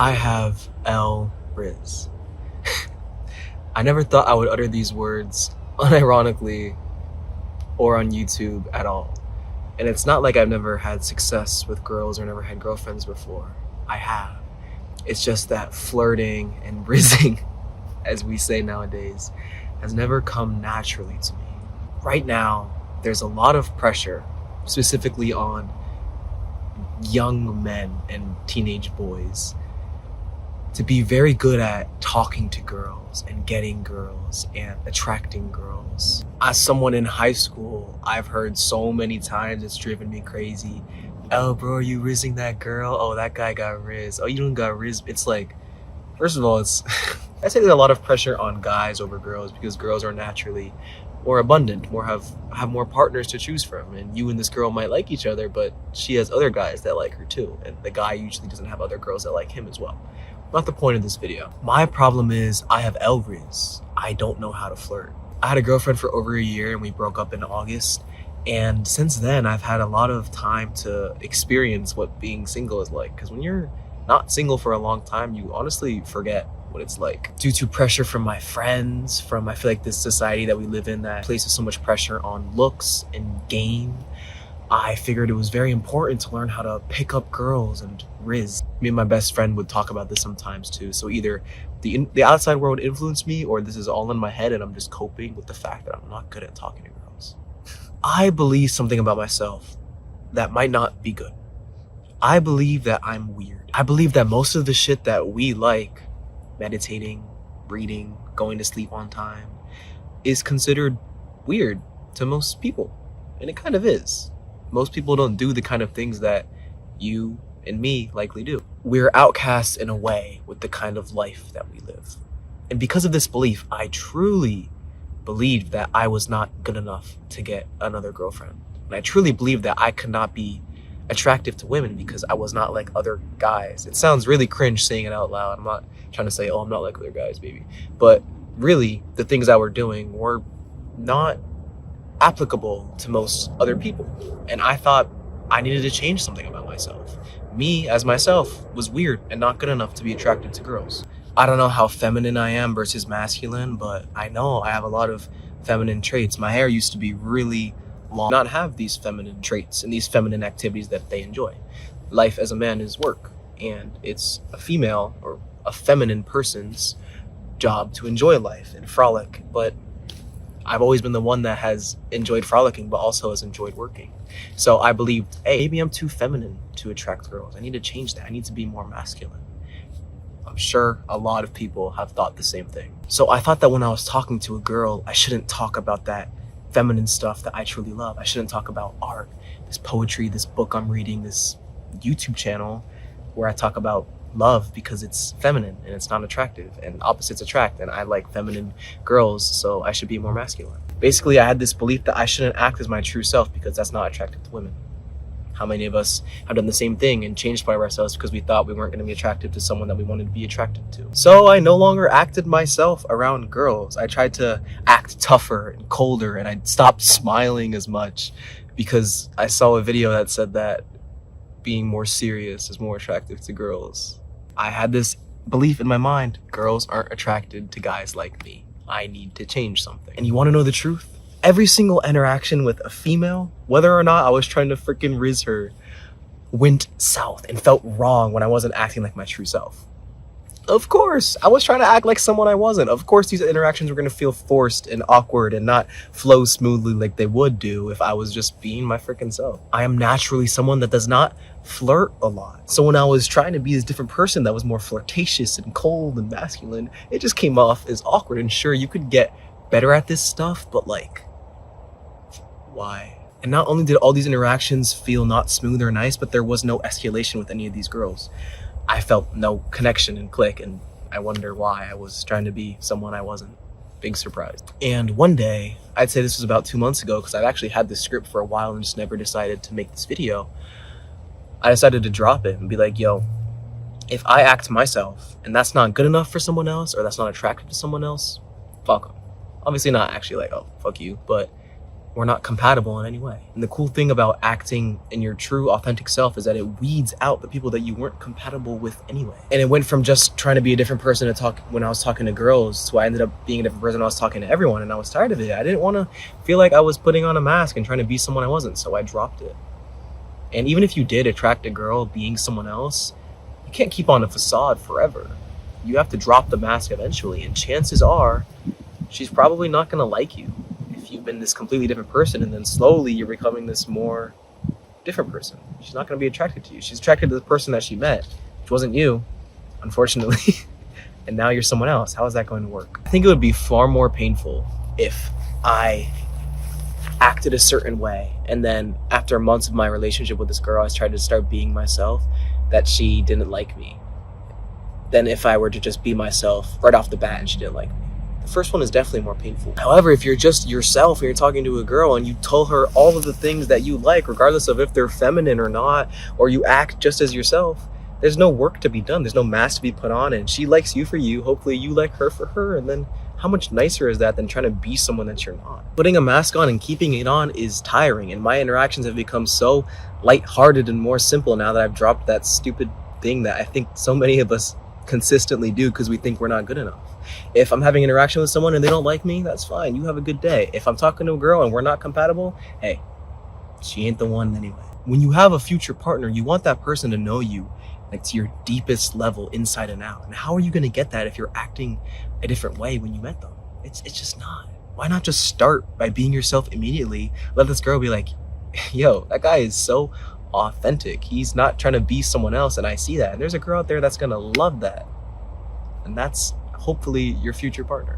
I have L Riz. I never thought I would utter these words unironically or on YouTube at all. And it's not like I've never had success with girls or never had girlfriends before. I have. It's just that flirting and rizzing, as we say nowadays, has never come naturally to me. Right now, there's a lot of pressure, specifically on young men and teenage boys, to be very good at talking to girls and getting girls and attracting girls. As someone in high school, I've heard so many times it's driven me crazy. Oh, bro, are you rizzing that girl? Oh, that guy got riz. Oh, you don't got riz. It's like, first of all, it's I say there's a lot of pressure on guys over girls because girls are naturally more abundant, have more partners to choose from, and you and this girl might like each other, but she has other guys that like her too, and the guy usually doesn't have other girls that like him as well. Not the point of this video. My problem is I have L Riz. I don't know how to flirt. I had a girlfriend for over a year and we broke up in August. And since then, I've had a lot of time to experience what being single is like. Because when you're not single for a long time, you honestly forget what it's like. Due to pressure from my friends, I feel like this society that we live in that places so much pressure on looks and game, I figured it was very important to learn how to pick up girls and riz. Me and my best friend would talk about this sometimes too. So either the outside world influenced me, or this is all in my head and I'm just coping with the fact that I'm not good at talking to girls. I believe something about myself that might not be good. I believe that I'm weird. I believe that most of the shit that we like, meditating, reading, going to sleep on time, is considered weird to most people. And it kind of is. Most people don't do the kind of things that you and me likely do. We're outcasts in a way with the kind of life that we live. And because of this belief, I truly believed that I was not good enough to get another girlfriend. And I truly believed that I could not be attractive to women because I was not like other guys. It sounds really cringe saying it out loud. I'm not trying to say, oh, I'm not like other guys, baby. But really, the things that we're doing were not applicable to most other people. And I thought I needed to change something about myself. Me, as myself, was weird and not good enough to be attracted to girls. I don't know how feminine I am versus masculine, but I know I have a lot of feminine traits. My hair used to be really long, not have these feminine traits and these feminine activities that they enjoy. Life as a man is work, and it's a female or a feminine person's job to enjoy life and frolic, but I've always been the one that has enjoyed frolicking, but also has enjoyed working. So I believed, hey, maybe I'm too feminine to attract girls. I need to change that. I need to be more masculine. I'm sure a lot of people have thought the same thing. So I thought that when I was talking to a girl, I shouldn't talk about that feminine stuff that I truly love. I shouldn't talk about art, this poetry, this book I'm reading, this YouTube channel where I talk about love because it's feminine and it's not attractive, and opposites attract, and I like feminine girls, so I should be more masculine. Basically, I had this belief that I shouldn't act as my true self because that's not attractive to women. How many of us have done the same thing and changed by ourselves because we thought we weren't going to be attractive to someone that we wanted to be attracted to? So I no longer acted myself around girls. I tried to act tougher and colder, and I stopped smiling as much because I saw a video that said that being more serious is more attractive to girls. I had this belief in my mind, girls aren't attracted to guys like me. I need to change something. And you want to know the truth? Every single interaction with a female, whether or not I was trying to freaking riz her, went south and felt wrong when I wasn't acting like my true self. Of course, I was trying to act like someone I wasn't. Of course, these interactions were going to feel forced and awkward and not flow smoothly like they would do if I was just being my freaking self. I am naturally someone that does not flirt a lot. So when I was trying to be this different person that was more flirtatious and cold and masculine, it just came off as awkward. And sure, you could get better at this stuff, but like, why? And not only did all these interactions feel not smooth or nice, but there was no escalation with any of these girls. I felt no connection and click, and I wonder why. I was trying to be someone I wasn't. Big surprise. And one day, I'd say this was about 2 months ago, because I've actually had this script for a while and just never decided to make this video. I decided to drop it and be like, yo, if I act myself and that's not good enough for someone else, or that's not attractive to someone else, fuck them. Obviously not actually like, oh, fuck you, but we're not compatible in any way. And the cool thing about acting in your true authentic self is that it weeds out the people that you weren't compatible with anyway. And it went from just trying to be a different person to talk when I was talking to girls to I ended up being a different person when I was talking to everyone, and I was tired of it. I didn't want to feel like I was putting on a mask and trying to be someone I wasn't, so I dropped it. And even if you did attract a girl being someone else, you can't keep on a facade forever. You have to drop the mask eventually, and chances are she's probably not going to like you if you've been this completely different person and then slowly you're becoming this more different person. She's not going to be attracted to you. She's attracted to the person that she met, which wasn't you, unfortunately. And now you're someone else. How is that going to work? I think it would be far more painful if I acted a certain way and then after months of my relationship with this girl I tried to start being myself, that she didn't like me, than if I were to just be myself right off the bat and she didn't like me. The first one is definitely more painful. However, if you're just yourself and you're talking to a girl and you tell her all of the things that you like, regardless of if they're feminine or not, or you act just as yourself, there's no work to be done. There's no mask to be put on, and she likes you for you. Hopefully you like her for her, and then how much nicer is that than trying to be someone that you're not? Putting a mask on and keeping it on is tiring, and my interactions have become so lighthearted and more simple now that I've dropped that stupid thing that I think so many of us consistently do because we think we're not good enough. If I'm having an interaction with someone and they don't like me, that's fine. You have a good day. If I'm talking to a girl and we're not compatible, hey, she ain't the one anyway. When you have a future partner, you want that person to know you like to your deepest level, inside and out. And how are you going to get that if you're acting a different way when you met them? It's just not. Why not just start by being yourself immediately? Let this girl be like, yo, that guy is so authentic. He's not trying to be someone else, and I see that. And there's a girl out there that's going to love that. And that's hopefully your future partner.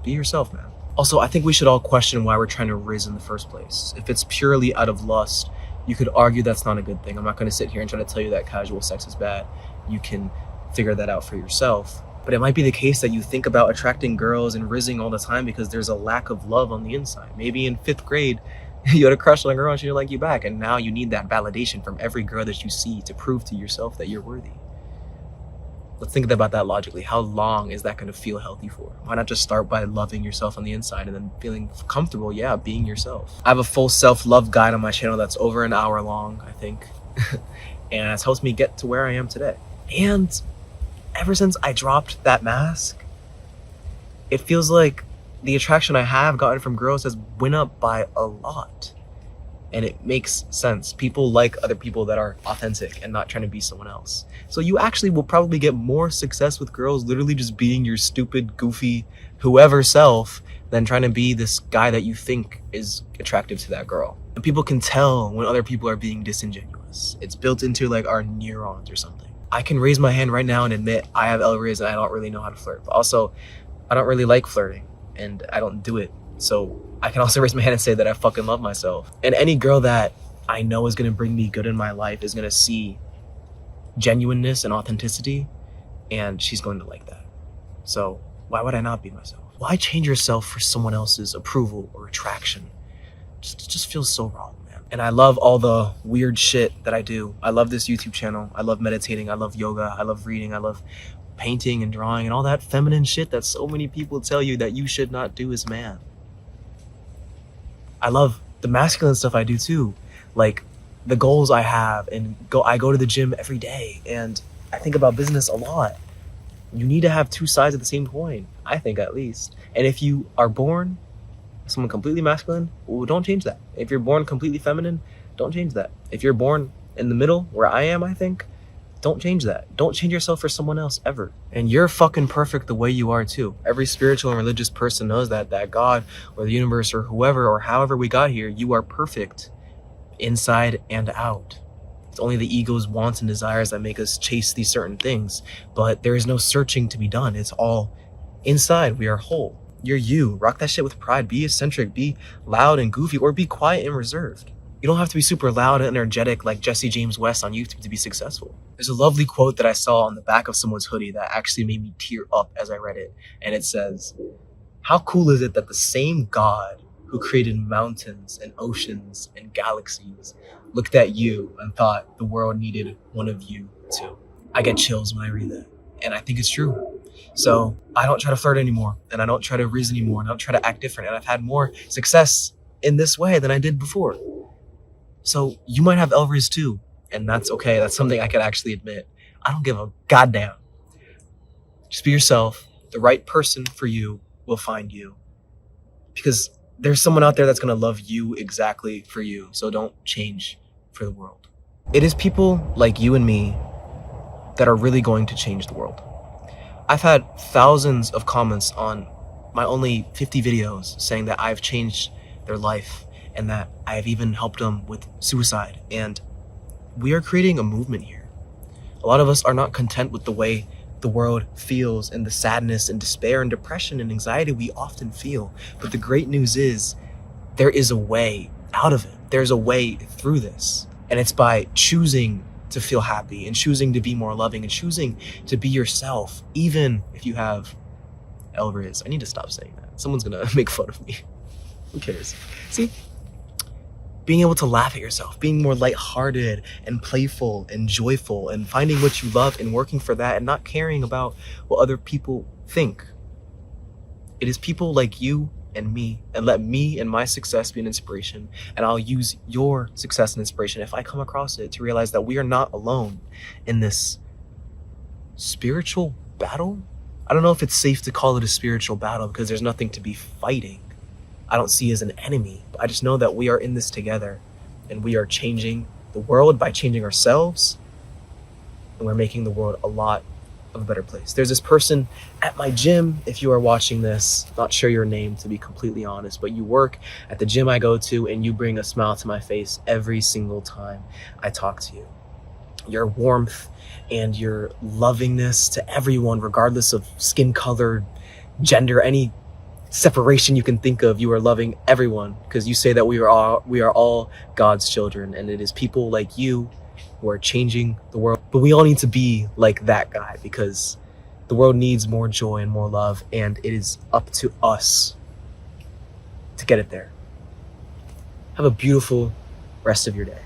Be yourself, man. Also, I think we should all question why we're trying to rizz in the first place. If it's purely out of lust, you could argue that's not a good thing. I'm not going to sit here and try to tell you that casual sex is bad. You can figure that out for yourself. But it might be the case that you think about attracting girls and rizzing all the time because there's a lack of love on the inside. Maybe in 5th grade, you had a crush on a girl and she didn't like you back, and now you need that validation from every girl that you see to prove to yourself that you're worthy. Let's think about that logically. How long is that going to feel healthy for? Why not just start by loving yourself on the inside and then feeling comfortable, being yourself? I have a full self-love guide on my channel that's over an hour long, I think. And it's helped me get to where I am today. And ever since I dropped that mask, it feels like the attraction I have gotten from girls has went up by a lot. And it makes sense. People like other people that are authentic and not trying to be someone else. So you actually will probably get more success with girls literally just being your stupid, goofy, whoever self than trying to be this guy that you think is attractive to that girl. And people can tell when other people are being disingenuous. It's built into like our neurons or something. I can raise my hand right now and admit I have L-Riz and I don't really know how to flirt. But also, I don't really like flirting and I don't do it. So I can also raise my hand and say that I fucking love myself. And any girl that I know is going to bring me good in my life is going to see genuineness and authenticity, and she's going to like that. So why would I not be myself? Why change yourself for someone else's approval or attraction? It just feels so wrong, man. And I love all the weird shit that I do. I love this YouTube channel. I love meditating. I love yoga. I love reading. I love painting and drawing and all that feminine shit that so many people tell you that you should not do as a man. I love the masculine stuff I do too, like the goals I have, and I go to the gym every day, and I think about business a lot. You need to have two sides of the same coin, I think, at least. And if you are born someone completely masculine, well, don't change that. If you're born completely feminine, don't change that. If you're born in the middle, where I am, I think, don't change that. Don't change yourself for someone else ever. And you're fucking perfect the way you are too. Every spiritual and religious person knows that God or the universe or whoever or however we got here, you are perfect inside and out. It's only the ego's wants and desires that make us chase these certain things. But there is no searching to be done. It's all inside. We are whole. You're you. Rock that shit with pride. Be eccentric. Be loud and goofy, or be quiet and reserved. You don't have to be super loud and energetic like Jesse James West on YouTube to be successful. There's a lovely quote that I saw on the back of someone's hoodie that actually made me tear up as I read it. And it says, how cool is it that the same God who created mountains and oceans and galaxies looked at you and thought the world needed one of you too? I get chills when I read that. And I think it's true. So I don't try to flirt anymore, and I don't try to reason anymore, and I don't try to act different. And I've had more success in this way than I did before. So you might have Elvis too, and that's okay. That's something I can actually admit. I don't give a goddamn. Just be yourself. The right person for you will find you. Because there's someone out there that's going to love you exactly for you. So don't change for the world. It is people like you and me that are really going to change the world. I've had thousands of comments on my only 50 videos saying that I've changed their life and that I have even helped them with suicide. And we are creating a movement here. A lot of us are not content with the way the world feels and the sadness and despair and depression and anxiety we often feel. But the great news is there is a way out of it. There's a way through this. And it's by choosing to feel happy and choosing to be more loving and choosing to be yourself, even if you have Elvis. I need to stop saying that. Someone's gonna make fun of me. Who cares? See? Being able to laugh at yourself, being more lighthearted and playful and joyful and finding what you love and working for that and not caring about what other people think. It is people like you and me, and let me and my success be an inspiration, and I'll use your success and inspiration if I come across it to realize that we are not alone in this spiritual battle. I don't know if it's safe to call it a spiritual battle because there's nothing to be fighting. I don't see as an enemy, but I just know that we are in this together and we are changing the world by changing ourselves, and we're making the world a lot of a better place. There's this person at my gym, if you are watching this, not sure your name to be completely honest, but you work at the gym I go to and you bring a smile to my face every single time I talk to you. Your warmth and your lovingness to everyone, regardless of skin color, gender, any separation you can think of, you are loving everyone because you say that we are all God's children, and it is people like you who are changing the world. But we all need to be like that guy because the world needs more joy and more love, and it is up to us to get it there. Have a beautiful rest of your day.